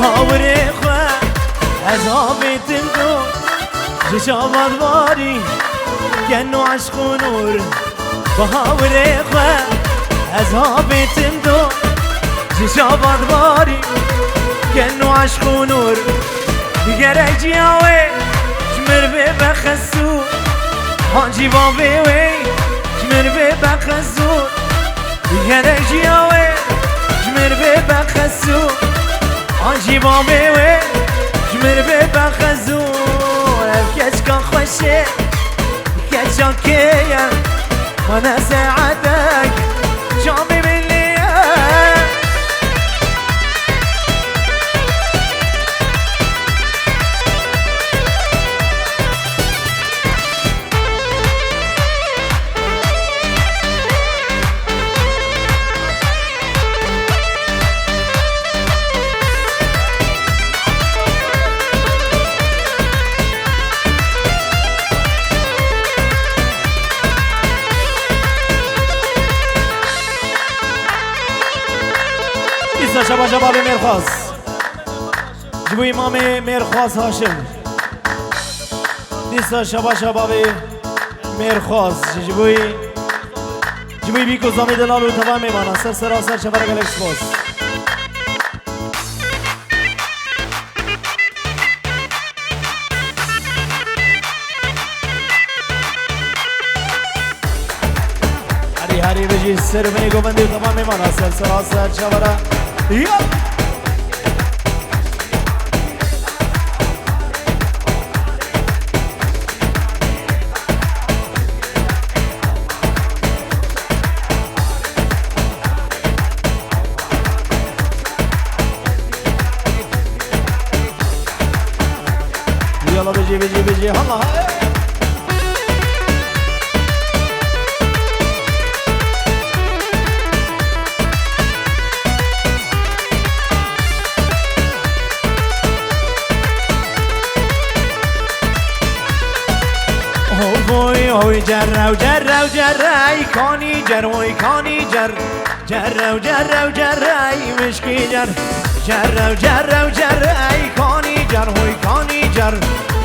باوری خواه عذابتم دو جشابات باری گنو عشق و نور باوری خواه عذابتم دو جشابات باری گنو عشق و نور دیگر جیاوه جمر به بخصو هانجی بابه وی جمر به بخصو دیگر جیاوه جمر به بخصو هانجی بابه وی جمر به بخصو کچ کن خوشه کچان کیه من ساعتك جامي باللي شبا شباب مرخواز جبو امام مرخواز هاشم دیسا شبا شباب مرخواز جبوی بیکو زامی دلال و تمام میمانا سر سراسر شفر گلکس باز هری بجی سر منی گوبندی و تمام میمانا سر سراسر شفر يلا بيجي هلا هوي جرة وجرة وجرة كوني جر وي كوني جر جرة وجرة وجرة مشكي جر جرة وجرة وجرة كوني جر وي كوني جر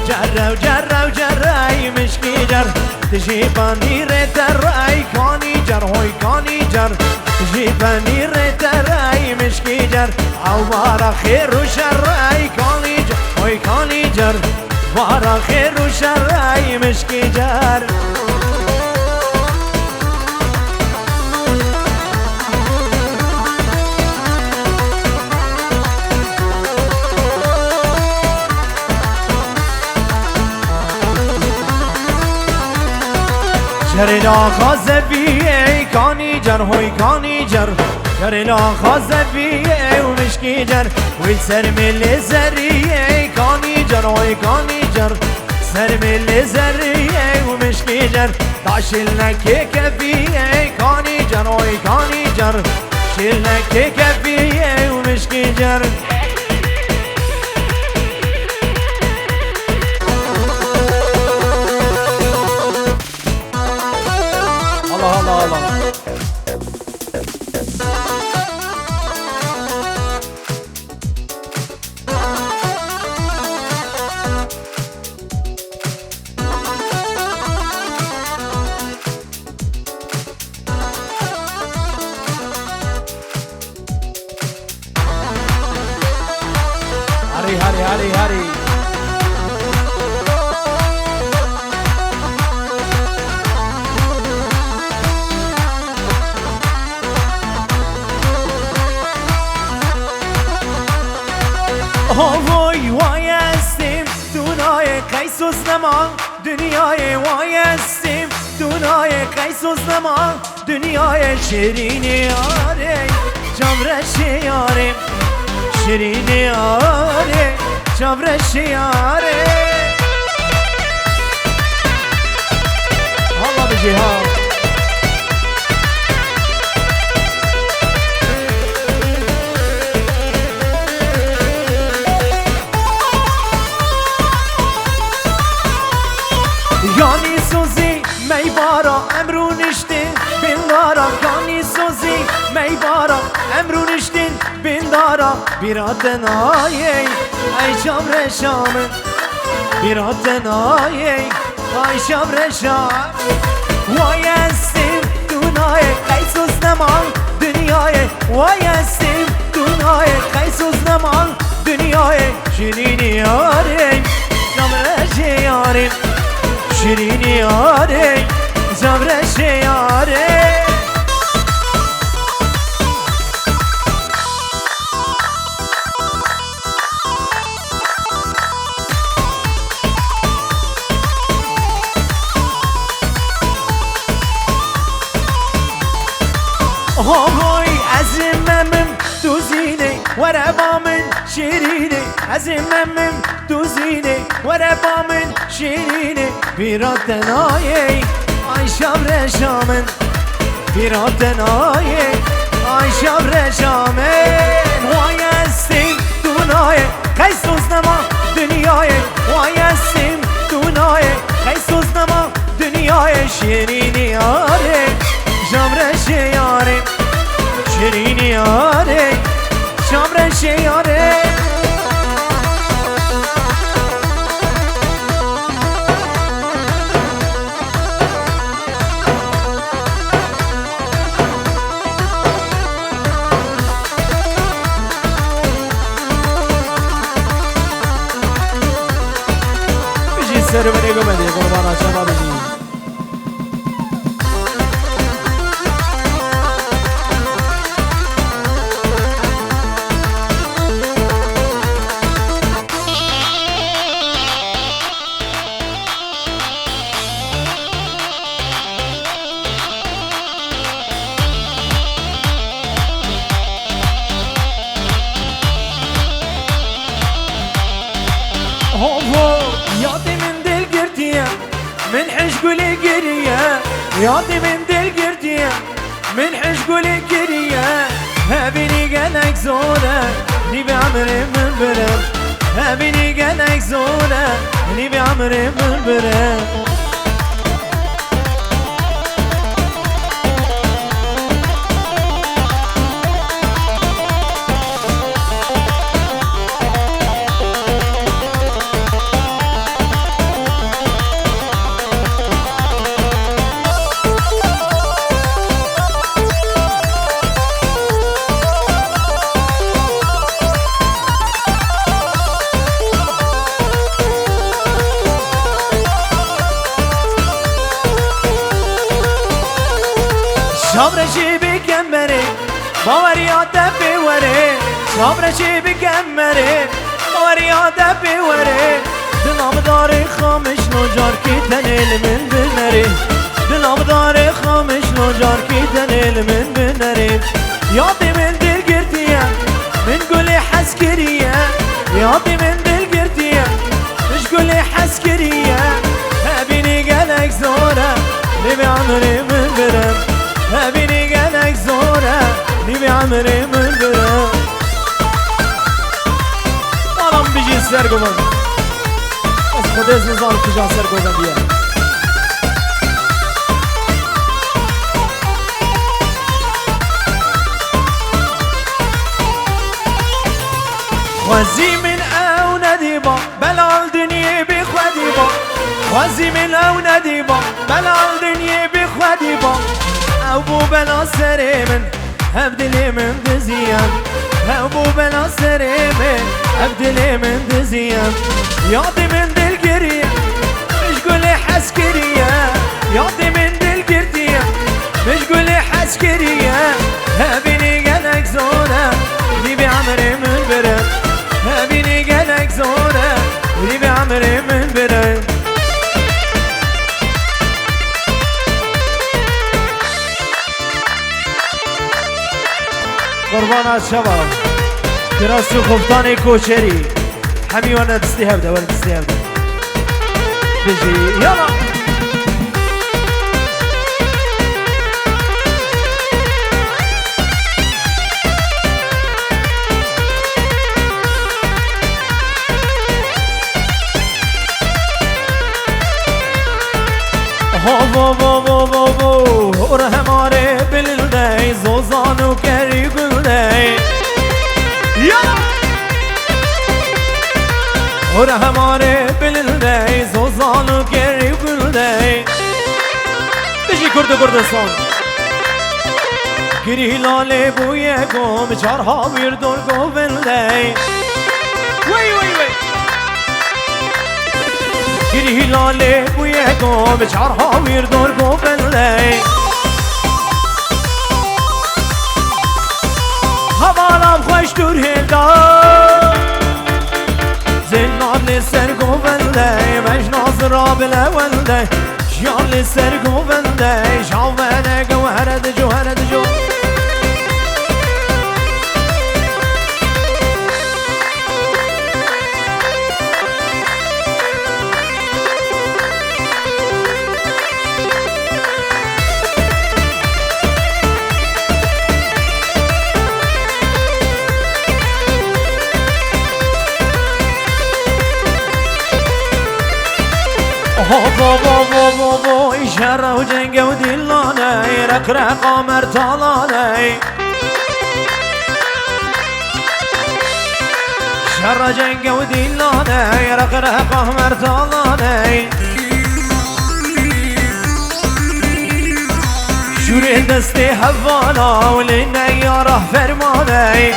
جرة وجرة وجرة مشكي جر تجيبني رتراي كوني جر وي كوني جر تجيبني رتراي مشكي جر او بارا خير وشر كوني جر وي كوني جر بارا خير وشر مشكي جر جرلا خازبیه کانی جر هوی کانی جر جرلا خازبیه و مشکی جر وی سر مل زریه کانی جر هوی کانی جر سر مل زریه و مشکی جر داشل نکی کفیه کانی جر هوی کانی جر شل نکی کفیه و مشکی جر الله الله هري وای وای استیم دنیای قیس و زمان دنیای وای استیم دنیای قیس و زمان دنیای شیرین یاره جمرش یاره شیرین یاره جمرش یاره الله بجی ها یانی سوزی می بارا امرو نشته بلارا یانی سوزی می ای بارا امرو نشتین بیندارا بیراتن آیی ای شام رشامن بیراتن آیی ای شام رشام وای استیم دونای قیسوس نمان dünyayı vay esim dünyayı kaysuz zaman dünyayı şirini yarim zamreşe yarim şirini yarim zamreşe yarim Ahoy azimemim tuzine وربامن شیرینه azimemim tuzine وربامن شیرینه بیراتن آیی ay şabre şamın بیراتن آیی ay şabre şamın vay esim dunayı kaysuz nama dünyayı vay esim dunayı kaysuz nama dünyayı şirini yarim şabre yarim şirini yarim şabre yarim سر بني قمدي قربانا شباب الدين من حش قولي قرية ياضي من دل قرتية من حش قولي قرية هابيني قالك زورة نبي عمري من برم هابيني قالك زورة نبي عمري من برم صبرشي بكمري باوريات بوري صبرشي بكمري باوريات بوري دلام داري خامش نجار كي تنيل من بنري دلام داري خامش نجار كي تنيل من بنري ياضي من دل قرتية من قولي حسكرية ياضي من دل قرتية مش قولي حسكرية هابيني قالك زورة نبي عمري من برم هابيني قالك زورة نبي عمري من برم طالما بيجي السرقوبان بس خديز نظام تجاه سرقوبان ديال خوزي من او نديبا بلا الدنيا بخديبا خوزي من او نديبا بلا الدنيا بخديبا ابو بلا سريمن ابدلي من دزيان ابو بلا سريمن ابدلي من دزيان ياضي من دل قرية مش قولي حسكرية ياضي من دل قرية مش قولي حسكرية هابيني قالك زورة نبي عمري من برم هابيني قالك زورة نبي عمري من برم قربان الشباب دراسي خفتاني كوشري حمي وانا تستهب ده وانا تستهب ده بيجي يلا هو هو هو هو هو هو هو هو هو هو دور هماره بلنده سوزانو گری گلده بجی کردستان گری لاله بوی گم چارها ویر دور گوبنده وی وی وی گری لاله بوی گم چارها ویر دور گوبنده حوالم خوش دور هلدا زنار لسر گوبنده مجناز را بلونده شیان لسر گوبنده شاوانه گوهرد جوهرد جو بابا شر و جنگ و دلانه رق قمر طالانه شر جنگ و دلانه رق قمر طالانه شوره دست حوالا و لینه یاره فرمانه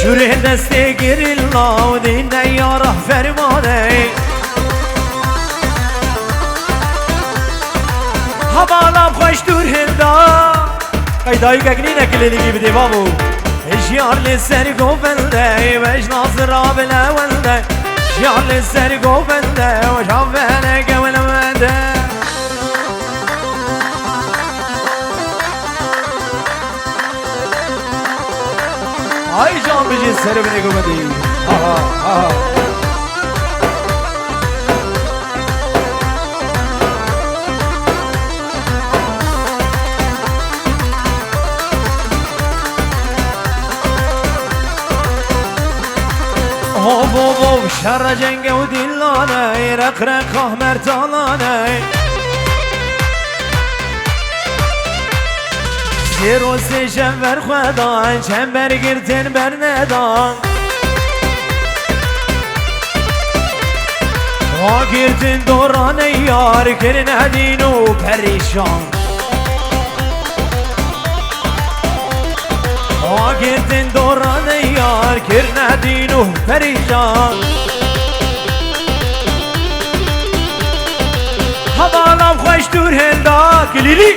شوره دسته گیر الله و دینه یاره فرمانه حوالم خوش دور هندا قیدایی گگنی نکلینگی بده بابو اشیار لسر گوبنده و اجناز را بلونده اشیار لسر گوبنده و شافنه گولمنده آی جان بجی سر بنگو بدی آها آها بابا شر جنگ و دلانه رق قهمر طالانه سیر و سی شنبر خودان چنبر گرتن بر ندان ها گرتن دوران یار کرن هدین و پریشان ها گرتن دوران یار کرن هدین و پریشان حوالم خوش دور هندا کلیلی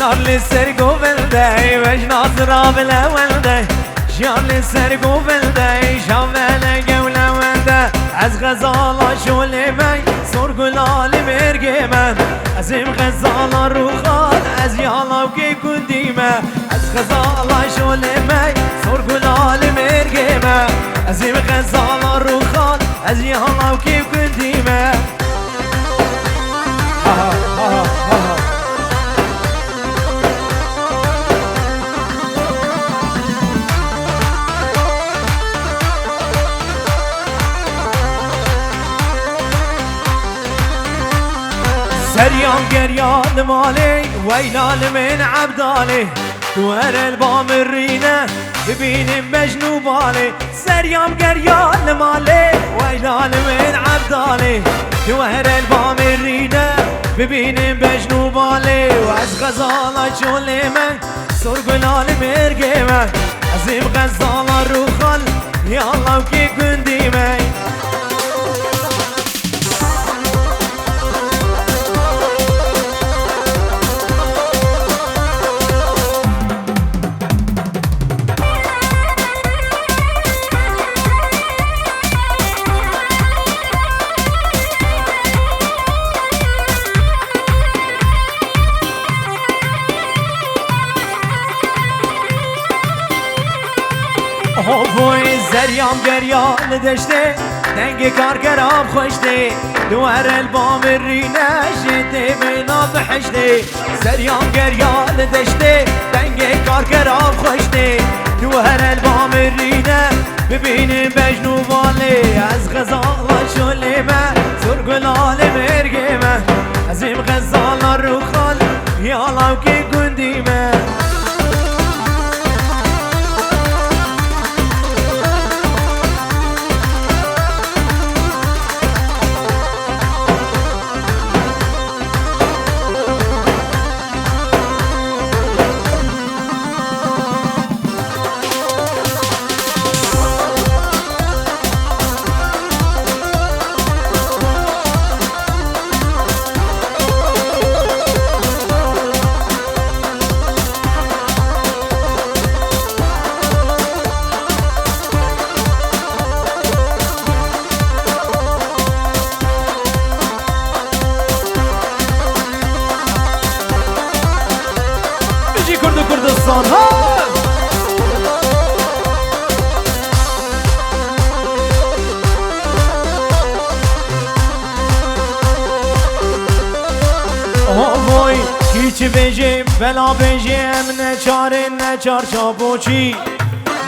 نار لسر گوبنده و اجناز را بلونده شیان لسر گوبنده شاوانه گولونده از غزالا شوله من سرگلال مرگه من از این غزالا روخان از یالاو که کندی من از غزالا شوله من سرگلال مرگه من از این غزالا روخان از یالاو که کندی من سريان قريان مالي ويلال من عبدالي دوار البام الرينة ببين مجنو بالي سريان قريان مالي ويلال من عبدالي دوار البام الرينة ببين مجنو بالي وعز غزالة شولي من سرقلال مرقي من عزيم غزالة روخال يا الله وكي كندي من بوی زریام گریان دشته دنگ کارگرام خوشته دوار البام رینه شده بینا بحشته زریام گریان دشته دنگ کارگرام خوشته دوار البام رینه ببینیم بجنو والی از غزالا شلی من سرگلال مرگی من از این غزالا رو خال یالاو که گندی من بوتان ها وای هیچ بجه بلا بجه ام نچاره نچار چابوچی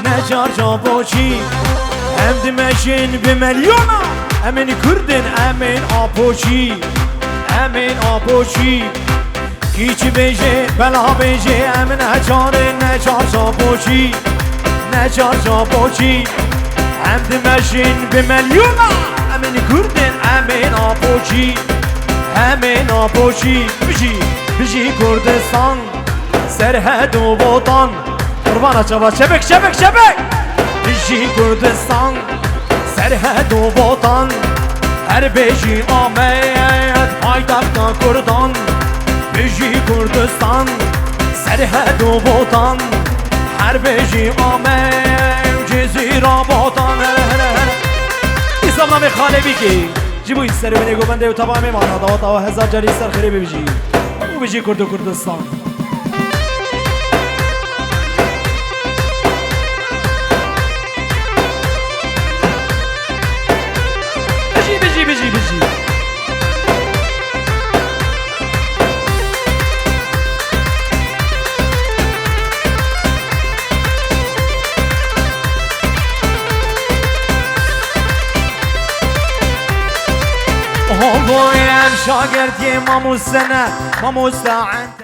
نچار چابوچی ام دمشین بملیونا امین کردن امین آپوچی امین آپوچی هیچ بجه بلا بجه ام نچاره نچار چابوچی نچار چابوچی ام دمشین بملیونا امین کردن امین آپوچی همین آبوشی بجی کردستان سرحد و وطن قربان چبا شبک شبک شبک بجی کردستان سرحد و وطن هر بجی آمد پایتخت کردان بجی کردستان سرحد و وطن هر بجی آمد جزیره وطن اسلام نام خالبی کی جيبوا يسروا من يقول بندي وطبعا ما معنا ضوطة وهزار جالي يسر خريبي بيجي وبيجي كردو كردستان بيجي هو يا شاگرد ما مستعد